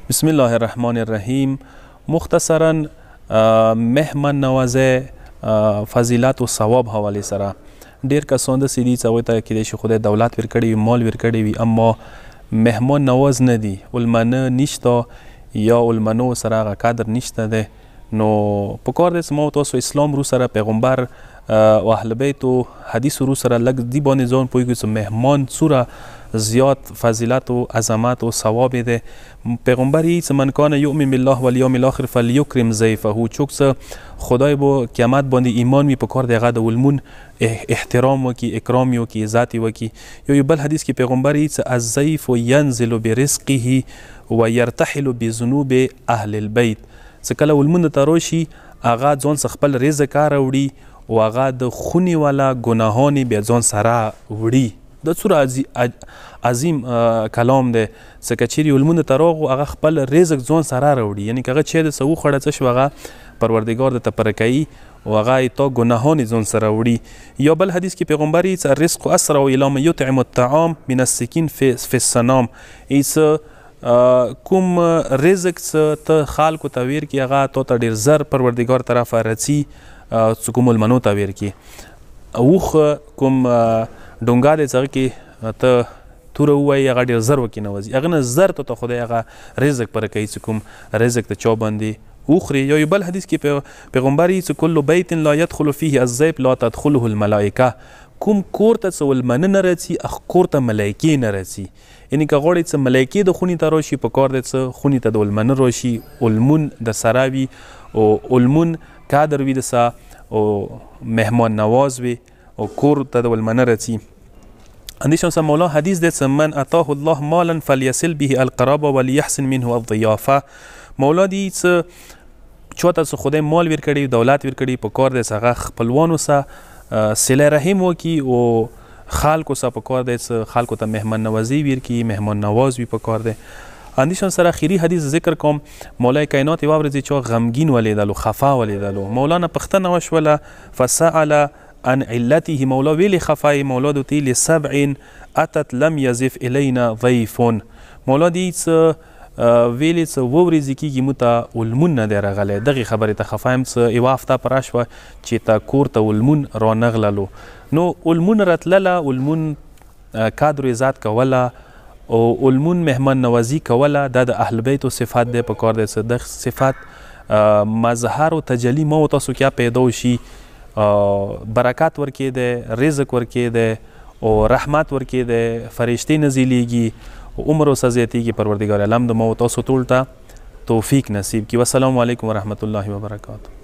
بسم الله الرحمن الرحیم. مختصرا مهمان نوازی فضیلت و ثواب حواله سره ډیر کسان داسې دي چې هغوی ته کیدای شي خدای دولت ورکړی وي، مال ورکړی وي، اما مهمان نواز نه دي، ولمنه نشته یا ولمنو سره هغه قدر نشته دی. نو پکار دی چې ما تاسو اسلام رو سره پیغمبر و اهل بیت و حدیث رو سره لږ دی باندې ځان پوهیږو چې مهمان څومره زیات فضیلت و عظمت و ثواب دی. پیغمبر یی چې من کان یؤمن بالله والیوم الاخر فلیکرم ضیفه، څوک چې خدای به قیامت باندې ایمان وي پکار دی هغه د ولمون احترام وکړي، اکرام یې وکړي، عزت یې وکړي. یو بل حدیث کې پیغمبر یی چې الضیف ینزل برزقه ویرتحل بذنوب اهل البیت، چې کله ولمون ته راشي هغه ځان څخه خپل رزق راوړي او هغه د خونې والا ګناهان بیا ځان سره وړي. دا څومره عظیم کلام دی چې که چیرې ولمون ته راغو هغه خپل رزق ځان سره راوړي، یعنې که هغه چای د څه وخوړه څه شو هغه پروردګار درته پره کوي او هغه یې تا ګناهان ځان سره وړي. یا بل حدیث کې پیغمبر یی چې الرزق اسرع الی من یطعم الطعام من السکین فی السنام، کوم رزق چې ته خلکو ته ورکړي هغه تا ته ډېر زر پروردګار طرفه رسي چې کوم ولمنو ته ورکړي. اوښ کوم ډونګا دی چې هغه کې ته توره ووایي هغه ډېر زر وکې نوځي، هغه نه زر ته خدای هغه رزق پره کوي چې کوم رزق ته چا باندې وخوري. یا یو بل حدیث کې پیغمبر یی چې کل بیت لا یدخل فیه الضیف لا تدخله الملائکه، کوم کور ته چې ولمنه نه راځي هغه کور ته ملایکې نه راځي. یعنې که غواړئ چې ملایکې د خونې ته راشي پکار دی چې خونې ته د ولمنه راشي، ولمون د سره وي او ولمون قدر وي د سه او مهمان نواز وي او کور ته د ولمنه راځي. اندیشان سه مولا حدیث دی چې من اتاه الله مالا فلیصل به القرابه ولیحسن منه الضیافه، مولا دی چې چاته چې خدای مال ورکړي، دولت ورکړي، پکار دی چې هغه خپلوانو سه صله رحم وکړي او خلکو سه پکار دی چې خلکو ته مهمان نوازی ورکړي، مهمان نواز وي پکار دی. اندیشان سره اخیری حدیث ذکر کوم. مولای کائنات یوه ورځ چې غمگین ولیدلو، خفا ولیدلو، مولانا پوښتنه وشوله فسأل عن علته، مولا ویلی خفای، مولا دوتی لسبع اتت لم یضف الینا ضیف، مولا دی چې ویلی چې اووه ورځې کېږي موږ ته ولمون نه دی راغلی. دغې خبرې ته خفه یم چې یوه هفته پوره شوه چې ته کور ته ولمون رانغللو. نو ولمون راتلله، ولمون قدر و عزت کوله او ولمون مهمان نوازی کوله، دا د اهل بیتو صفت دی. پکار دی چې د صفت مظهر و تجلی ما و تاسو کې پیدا وشي، برکت ورکې دی، رزق ورکې دی او رحمت ورکې دی، فرشتې نزیلیږي او عمر ورسه زیاتیږي. پروردګار عالم د ما و تاسو ټول ته توفیق نصیب کړي. والسلام علیکم ورحمة الله وبرکاته.